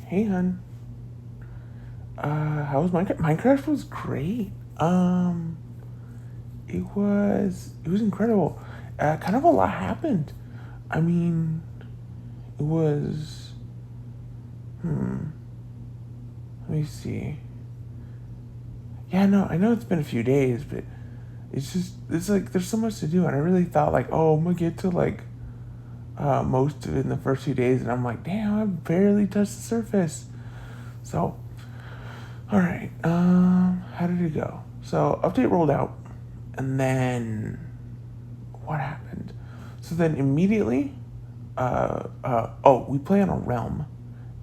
Hey, hun. How was Minecraft? Minecraft was great. It was incredible. Kind of a lot happened. I mean, it was. Let me see. Yeah, no, I know it's been a few days, but it's like there's so much to do, and I really thought like, oh, I'm gonna get to like most of it in the first few days, and I'm like, damn, I barely touched the surface. So, all right. How did it go? So update rolled out, and then what happened? So then immediately, we play on a realm,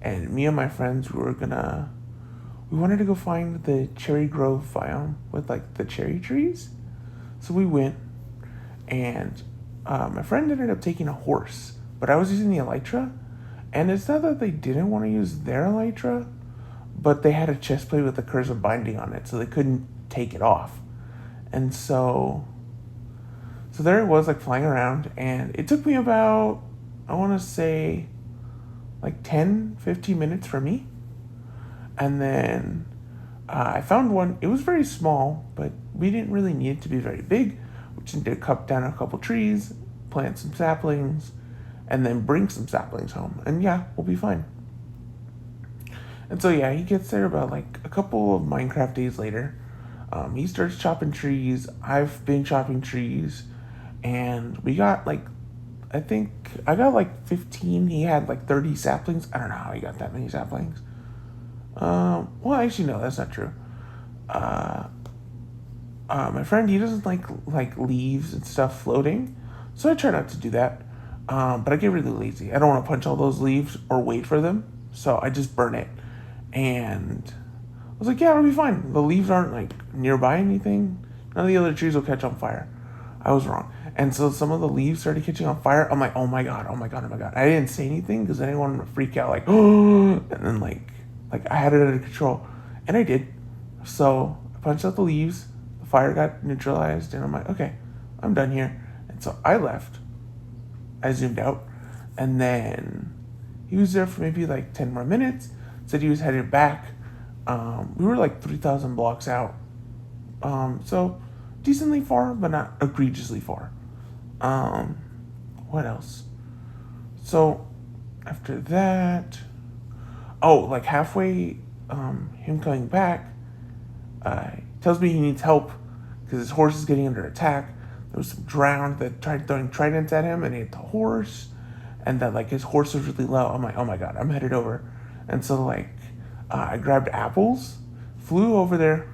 and me and my friends we wanted to go find the cherry grove biome with like the cherry trees. So we went, and my friend ended up taking a horse, but I was using the elytra, and it's not that they didn't want to use their elytra, but they had a chest plate with a cursive binding on it, so they couldn't take it off, and so there it was, like flying around, and it took me about, I want to say, like 10, 15 minutes for me. And then I found one. It was very small, but we didn't really need it to be very big. We just needed to cut down a couple trees, plant some saplings, and then bring some saplings home. And yeah, we'll be fine. And so yeah, he gets there about like a couple of Minecraft days later. He starts chopping trees. I've been chopping trees, and we got like, I think I got like 15. He had like 30 saplings. I don't know how he got that many saplings. Well, actually, no, that's not true. Uh, my friend, he doesn't like leaves and stuff floating, so I try not to do that. But I get really lazy. I don't want to punch all those leaves or wait for them, so I just burn it. And I was like, yeah, it'll be fine. The leaves aren't like nearby anything. None of the other trees will catch on fire. I was wrong. And so some of the leaves started catching on fire. I'm like, oh my god, oh my god, oh my god. I didn't say anything because I didn't want to freak out, like, oh, and then like I had it under control, and I did. So I punched out the leaves. The fire got neutralized, and I'm like, okay, I'm done here. And so I left. I zoomed out, and then he was there for maybe like 10 more minutes. Said he was headed back. We were like 3,000 blocks out, so decently far, but not egregiously far. Um, what else? So after that, oh, like halfway, him coming back, tells me he needs help because his horse is getting under attack. There was some drowned that tried throwing tridents at him and hit the horse, and that like his horse was really low. I'm like, oh my god, I'm headed over, and so like, I grabbed apples, flew over there.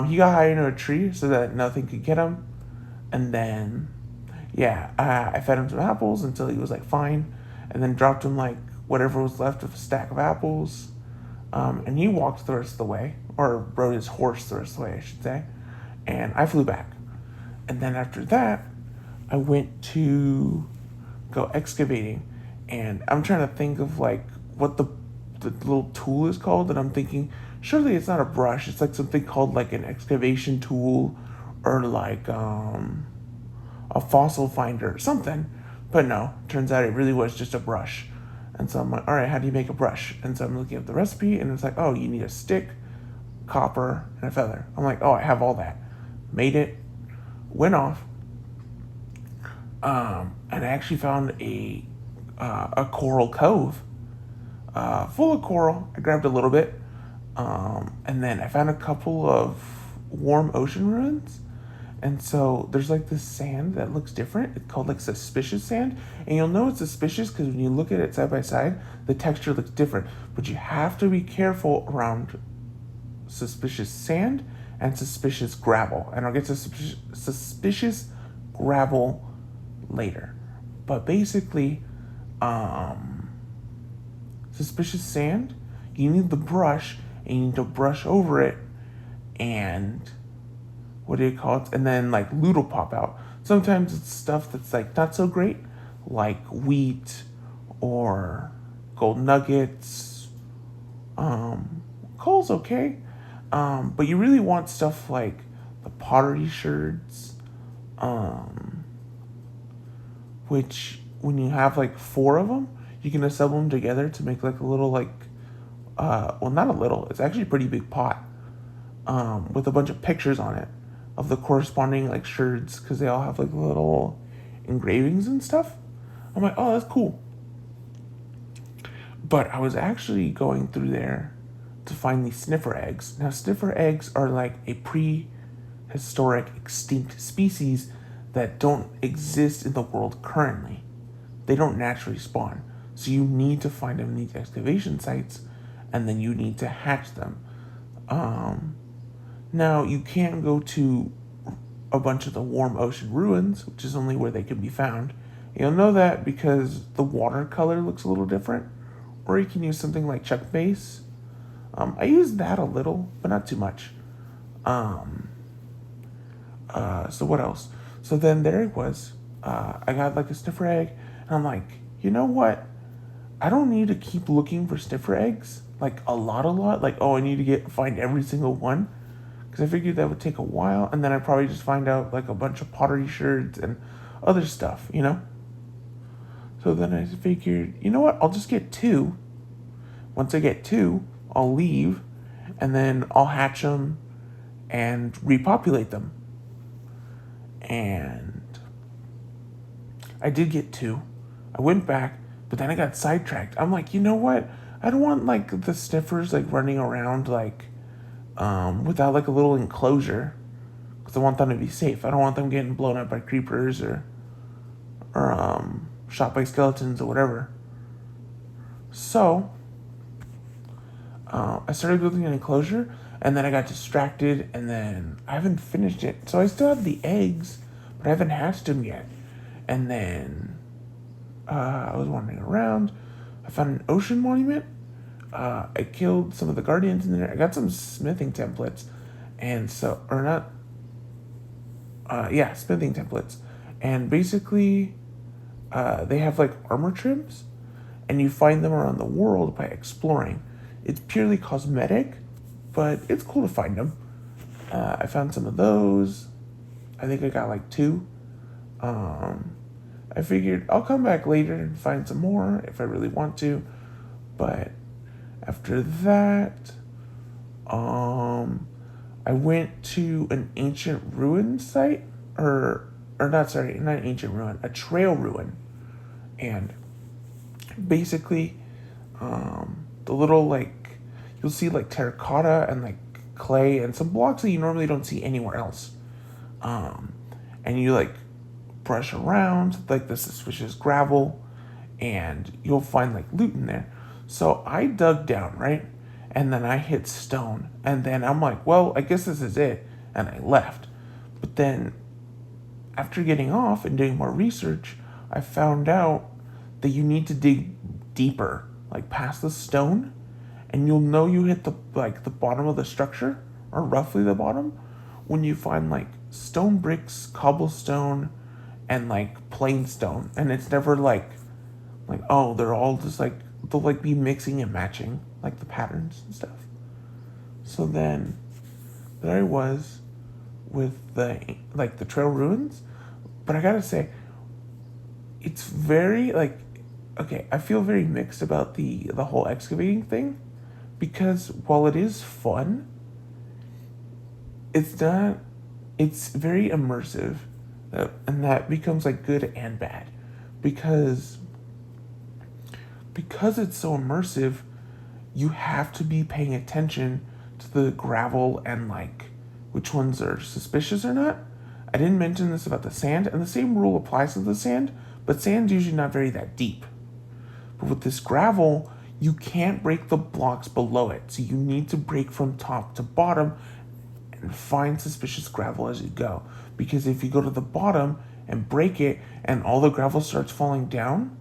He got high into a tree so that nothing could get him, and then yeah, I fed him some apples until he was like fine, and then dropped him like whatever was left of a stack of apples. And he walked the rest of the way, or rode his horse the rest of the way, I should say. And I flew back. And then after that, I went to go excavating. And I'm trying to think of like what the little tool is called. And I'm thinking, surely it's not a brush. It's like something called like an excavation tool, or like a fossil finder or something. But no, turns out it really was just a brush. And so I'm like, all right, how do you make a brush? And so I'm looking at the recipe, and it's like, oh, you need a stick, copper, and a feather. I'm like, oh, I have all that. Made it, went off, and I actually found a coral cove, full of coral. I grabbed a little bit, and then I found a couple of warm ocean ruins. And so there's like this sand that looks different. It's called like suspicious sand. And you'll know it's suspicious because when you look at it side by side, the texture looks different. But you have to be careful around suspicious sand and suspicious gravel. And I'll get to suspicious gravel later. But basically, suspicious sand, you need the brush and you need to brush over it, and what do you call it? And then like loot will pop out. Sometimes it's stuff that's like not so great, like wheat or gold nuggets. Coal's okay, but you really want stuff like the pottery sherds, um, which when you have like four of them, you can assemble them together to make like a little like well, not a little, it's actually a pretty big pot, with a bunch of pictures on it of the corresponding like sherds, because they all have like little engravings and stuff. I'm like, oh, that's cool. But I was actually going through there to find these sniffer eggs. Now, sniffer eggs are like a prehistoric extinct species that don't exist in the world currently. They don't naturally spawn. So you need to find them in these excavation sites, and then you need to hatch them. Now, you can't go to a bunch of the warm ocean ruins, which is only where they can be found. You'll know that because the water color looks a little different. Or you can use something like Chuck Base. I use that a little, but not too much. So what else? So then there it was. I got like a sniffer egg, and I'm like, you know what? I don't need to keep looking for sniffer eggs, like a lot. Like, oh, I need to find every single one, because I figured that would take a while, and then I'd probably just find out like a bunch of pottery sherds and other stuff, you know? So then I figured, you know what? I'll just get two. Once I get two, I'll leave, and then I'll hatch them and repopulate them. And I did get two. I went back, but then I got sidetracked. I'm like, you know what? I don't want like the sniffers like running around like without like a little enclosure, because I want them to be safe. I don't want them getting blown up by creepers or shot by skeletons or whatever. So I started building an enclosure, and then I got distracted, and then I haven't finished it. So I still have the eggs, but I haven't hatched them yet. And then I was wandering around. I found an ocean monument. I killed some of the guardians in there. I got some smithing templates, and so, or not, yeah, smithing templates. And basically, they have like armor trims, and you find them around the world by exploring. It's purely cosmetic, but it's cool to find them. I found some of those. I think I got like two. I figured I'll come back later and find some more if I really want to. But after that, I went to an ancient ruin site, or not, sorry, not an ancient ruin, a trail ruin. And basically, the little like, you'll see like terracotta and like clay and some blocks that you normally don't see anywhere else. And you like brush around like the suspicious gravel, and you'll find like loot in there. So I dug down, right? And then I hit stone, and then I'm like, well, I guess this is it. And I left. But then after getting off and doing more research, I found out that you need to dig deeper, like past the stone, and you'll know you hit the bottom of the structure, or roughly the bottom, when you find like stone bricks, cobblestone, and like plain stone. And it's never like oh, they're all just like, they'll like be mixing and matching like the patterns and stuff. So then there I was with the trail ruins. But I gotta say, it's very like, okay, I feel very mixed about the whole excavating thing, because while it is fun, it's very immersive, and that becomes like good and bad, because it's so immersive, you have to be paying attention to the gravel and like which ones are suspicious or not. I didn't mention this about the sand, and the same rule applies to the sand, but sand's usually not very that deep. But with this gravel, you can't break the blocks below it, so you need to break from top to bottom and find suspicious gravel as you go. Because if you go to the bottom and break it and all the gravel starts falling down,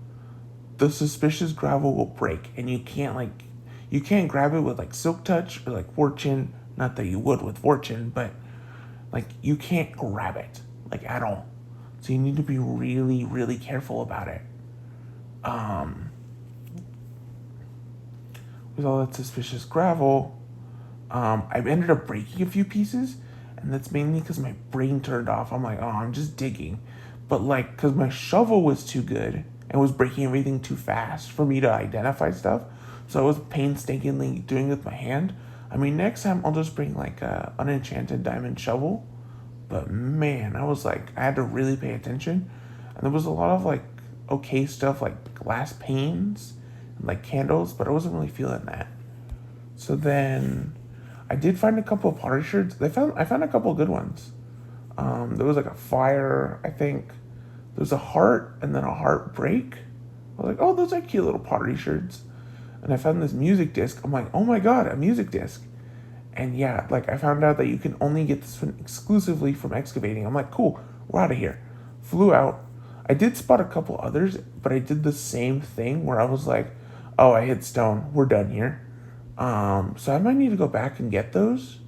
the suspicious gravel will break, and you can't grab it with like silk touch or like fortune. Not that you would with fortune, but like you can't grab it like at all. So you need to be really, really careful about it. With all that suspicious gravel, I ended up breaking a few pieces, and that's mainly because my brain turned off. I'm like, oh, I'm just digging. But like, because my shovel was too good and was breaking everything too fast for me to identify stuff. So I was painstakingly doing it with my hand. I mean, next time I'll just bring like a unenchanted diamond shovel. But man, I was like, I had to really pay attention. And there was a lot of like okay stuff like glass panes and like candles, but I wasn't really feeling that. So then I did find a couple of pottery shards. I found a couple of good ones. There was like a fire, I think. There was a heart and then a heartbreak. I was like, oh, those are cute little pottery shards. And I found this music disc. I'm like, oh my god, a music disc. And yeah, like I found out that you can only get this one exclusively from excavating. I'm like, cool, we're out of here. Flew out. I did spot a couple others, but I did the same thing where I was like, oh, I hit stone. We're done here. So I might need to go back and get those.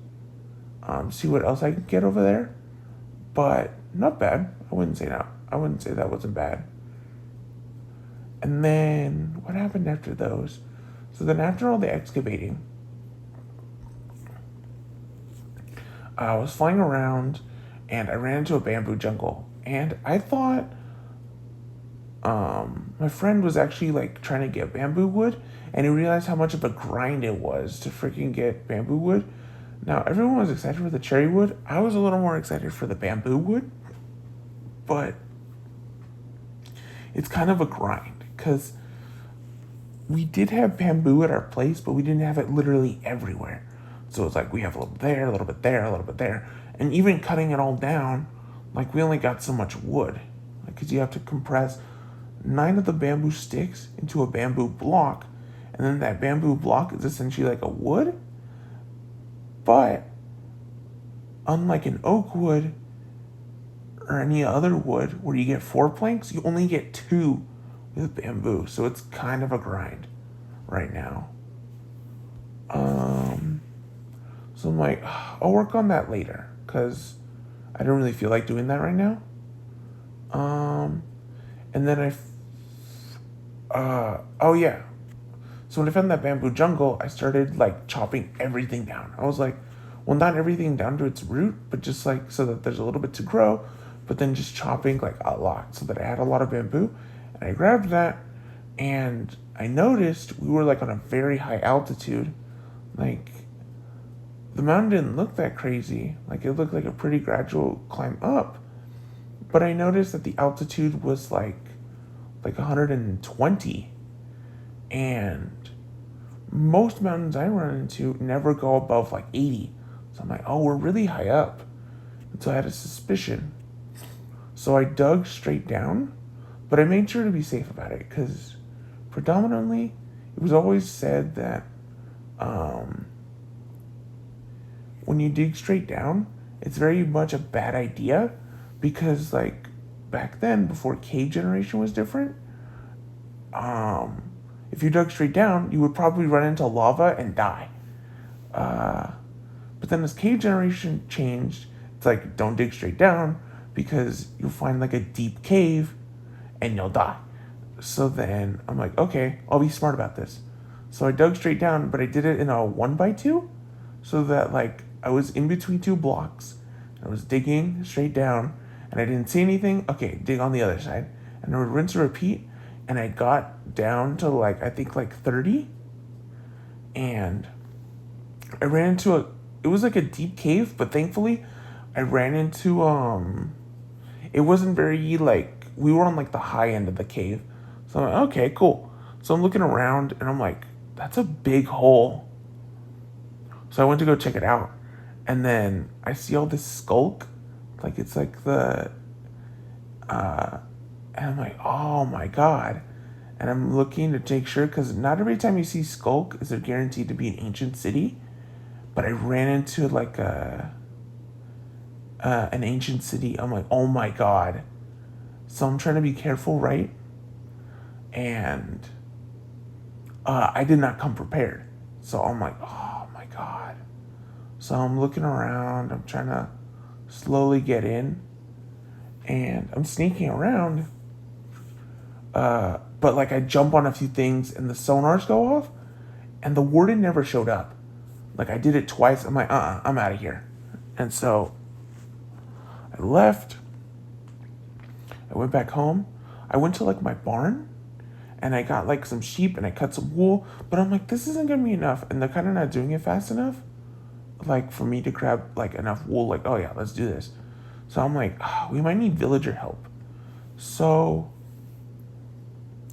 See what else I can get over there. But not bad. I wouldn't say that. I wouldn't say that wasn't bad. And then what happened after those? So then after all the excavating, I was flying around and I ran into a bamboo jungle. And I thought my friend was actually like trying to get bamboo wood, and he realized how much of a grind it was to freaking get bamboo wood. Now, everyone was excited for the cherry wood. I was a little more excited for the bamboo wood, but it's kind of a grind because we did have bamboo at our place, but we didn't have it literally everywhere. So it's like we have a little there, a little bit there, a little bit there. And even cutting it all down, like we only got so much wood. Because you have to compress 9 of the bamboo sticks into a bamboo block. And then that bamboo block is essentially like a wood. But unlike an oak wood or any other wood where you get 4 planks, you only get 2 with bamboo. So it's kind of a grind right now. So I'm like, I'll work on that later because I don't really feel like doing that right now. And then oh yeah. So when I found that bamboo jungle, I started like chopping everything down. I was like, well, not everything down to its root, but just like so that there's a little bit to grow, but then just chopping like a lot so that I had a lot of bamboo. And I grabbed that and I noticed we were like on a very high altitude. Like the mountain didn't look that crazy. Like it looked like a pretty gradual climb up. But I noticed that the altitude was like 120. And most mountains I run into never go above like 80. So I'm like, oh, we're really high up. And so I had a suspicion. So I dug straight down, but I made sure to be safe about it because predominantly it was always said that when you dig straight down, it's very much a bad idea because like back then before cave generation was different, if you dug straight down, you would probably run into lava and die. But then as cave generation changed, it's like don't dig straight down because you'll find like a deep cave and you'll die. So then I'm like, okay, I'll be smart about this. So I dug straight down, but I did it in a 1x2 so that like I was in between 2 blocks. I was digging straight down and I didn't see anything. Okay, dig on the other side. And I would rinse and repeat. And I got down to like, I think like 30. And I ran into it was like a deep cave, but thankfully I ran into, it wasn't very like, we were on like the high end of the cave. So I'm like, okay, cool. So I'm looking around and I'm like, that's a big hole. So I went to go check it out. And then I see all this skulk. Like it's like and I'm like, oh my god. And I'm looking to take sure, because not every time you see skulk is it guaranteed to be an ancient city. But I ran into like an ancient city. I'm like, oh my god. So I'm trying to be careful, right? And I did not come prepared. So I'm like, oh my god. So I'm looking around. I'm trying to slowly get in. And I'm sneaking around. But like I jump on a few things and the sonars go off. And the warden never showed up. Like I did it twice. I'm like, I'm out of here. And so I left. I went back home. I went to like my barn. and I got like some sheep and I cut some wool, but I'm like, this isn't gonna be enough, and they're kind of not doing it fast enough, like for me to grab like enough wool. Like, oh yeah, let's do this. So I'm like, we might need villager help. So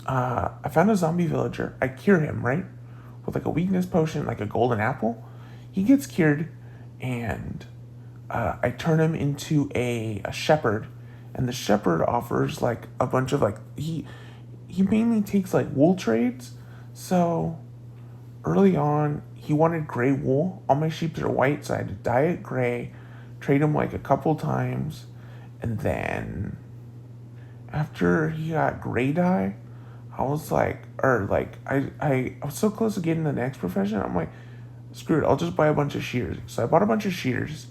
I found a zombie villager. I cure him, right? With like a weakness potion, like a golden apple. He gets cured, and I turn him into a shepherd. And the shepherd offers like a bunch of like, he mainly takes like wool trades. So early on, he wanted gray wool. All my sheep are white, so I had to dye it gray, trade him like a couple times, and then after he got gray dye, I was like, or like, I was so close to getting the next profession. I'm like, screw it, I'll just buy a bunch of shears. So I bought a bunch of shears,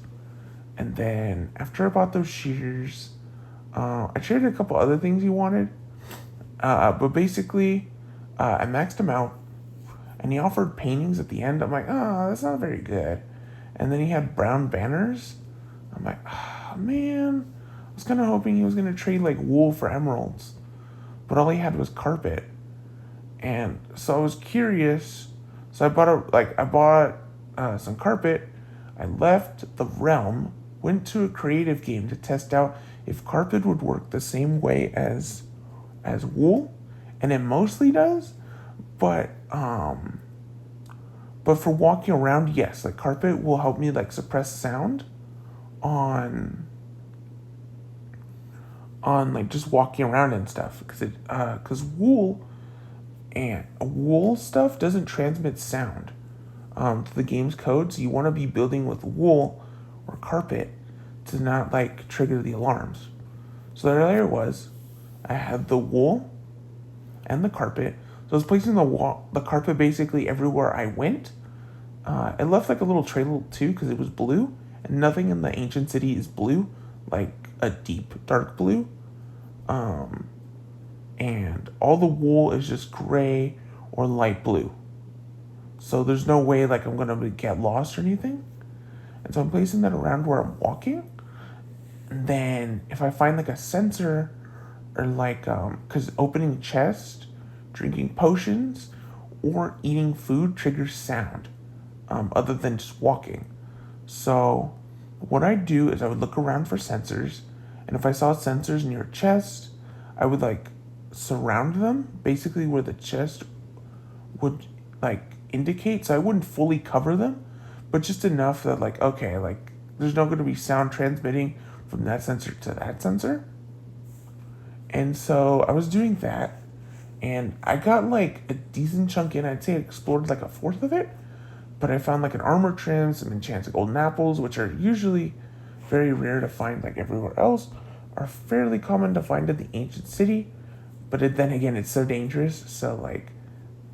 and then after I bought those shears, I traded a couple other things he wanted, but basically, I maxed him out, and he offered paintings at the end. I'm like, oh, that's not very good. And then he had brown banners. I'm like, oh, man, I was kind of hoping he was gonna trade like wool for emeralds, but all he had was carpet. And so I was curious. So I bought some carpet. I left the realm, went to a creative game to test out if carpet would work the same way as wool, and it mostly does. But but for walking around, yes, like carpet will help me like suppress sound on like just walking around and stuff, because wool stuff doesn't transmit sound to the game's code, so you want to be building with wool or carpet to not like trigger the alarms. So there was, I had the wool and the carpet. So I was placing the carpet basically everywhere I went. It left like a little trail too because it was blue, and nothing in the ancient city is blue, like a deep dark blue. And all the wool is just gray or light blue. So there's no way like I'm gonna get lost or anything. And so I'm placing that around where I'm walking. And then if I find like a sensor or like because opening chest, drinking potions, or eating food triggers sound, other than just walking. So what I do is I would look around for sensors, and if I saw sensors near a chest, I would like surround them, basically where the chest would like indicate. So I wouldn't fully cover them, but just enough that like, okay, like there's not going to be sound transmitting from that sensor to that sensor. And so I was doing that, and I got like a decent chunk in. I'd say I explored like a fourth of it, but I found like an armor trim, some enchanted golden apples, which are usually very rare to find like everywhere else, are fairly common to find in the ancient city. But then again, it's so dangerous, so like,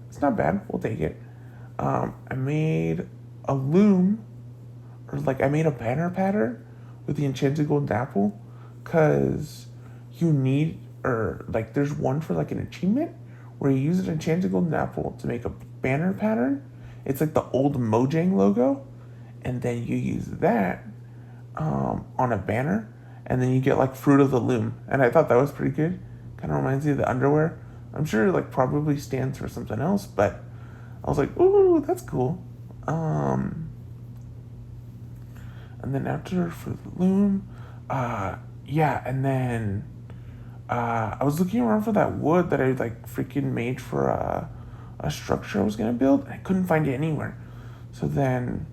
it's not bad. We'll take it. I made a loom, or like I made a banner pattern with the enchanted golden apple, cause you need, or like there's one for like an achievement where you use an enchanted golden apple to make a banner pattern. It's like the old Mojang logo, and then you use that on a banner, and then you get like fruit of the loom. And I thought that was pretty good. Kind of reminds me of the underwear. I'm sure it like probably stands for something else, but I was like, ooh, that's cool. And then after for the loom, yeah, and then I was looking around for that wood that I like freaking made for a structure I was gonna build, and I couldn't find it anywhere. So then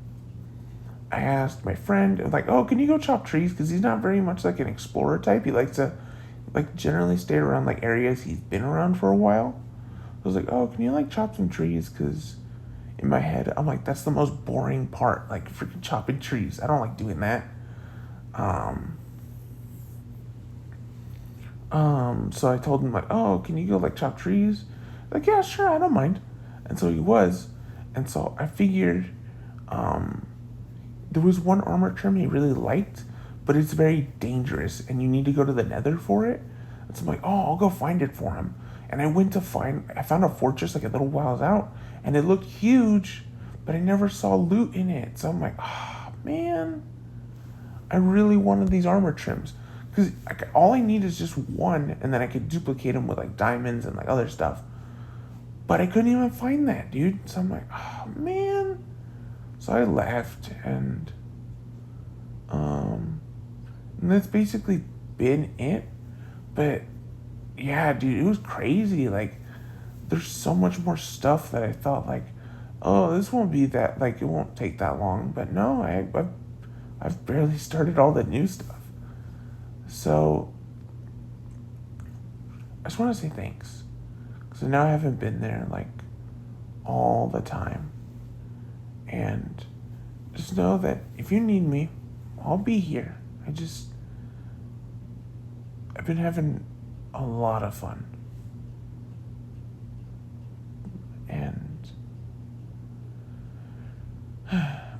I asked my friend, I was like, oh, can you go chop trees? Because he's not very much like an explorer type. He likes to like generally stay around like areas he's been around for a while. I was like, oh, can you like chop some trees? Because in my head, I'm like, that's the most boring part, like freaking chopping trees. I don't like doing that. So I told him like, oh, can you go like chop trees? Like, yeah, sure, I don't mind. And so he was. And so I figured, there was one armor trim he really liked, but it's very dangerous and you need to go to the nether for it. And so I'm like, oh, I'll go find it for him. And I found a fortress like a little while out, and it looked huge, but I never saw loot in it. So I'm like, oh, man, I really wanted these armor trims. Because all I need is just one, and then I could duplicate them with like diamonds and like other stuff. But I couldn't even find that, dude. So I'm like, oh man. So I left, and that's basically been it. But yeah, dude, it was crazy. Like, there's so much more stuff that I thought like, oh, this won't be that, like, it won't take that long. But no, I've barely started all the new stuff. So I just want to say thanks, because now I haven't been there like all the time. And just know that if you need me, I'll be here. I've been having a lot of fun. And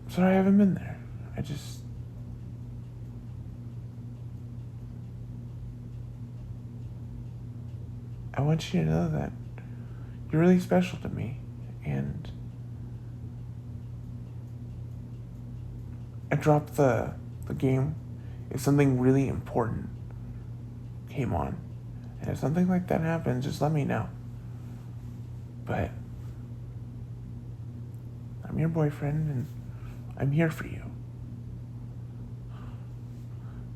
sorry I haven't been there. I want you to know that you're really special to me. And I dropped the game if something really important came on. And if something like that happens, just let me know. But I'm your boyfriend and I'm here for you.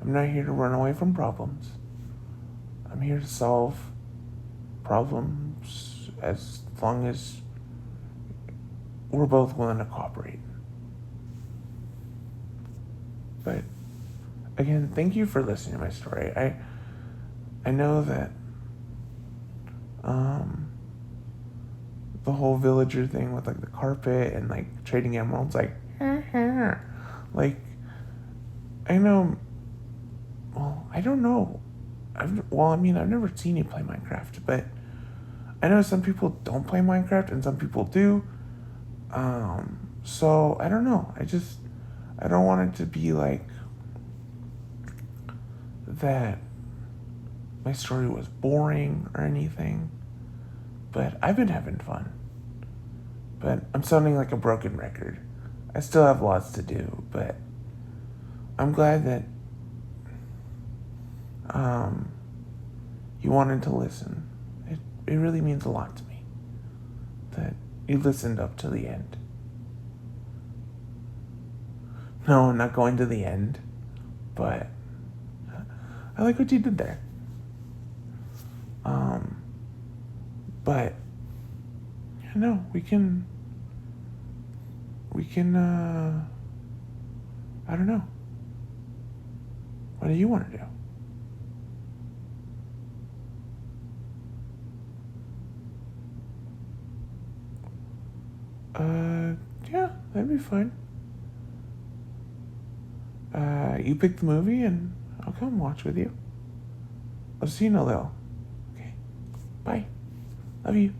I'm not here to run away from problems. I'm here to solve problems as long as we're both willing to cooperate. But again, thank you for listening to my story. I know that the whole villager thing with like the carpet and like trading emeralds, like like I know. Well, I don't know. I've never seen you play Minecraft, but I know some people don't play Minecraft and some people do. So I don't know. I don't want it to be like that my story was boring or anything. But I've been having fun. But I'm sounding like a broken record. I still have lots to do, but I'm glad that you wanted to listen. It really means a lot to me that you listened up to the end. No, I'm not going to the end, but I like what you did there. But we can I don't know. What do you want to do? Yeah, that'd be fine. You pick the movie and I'll come watch with you. I'll see you in a little. Okay. Bye. Love you.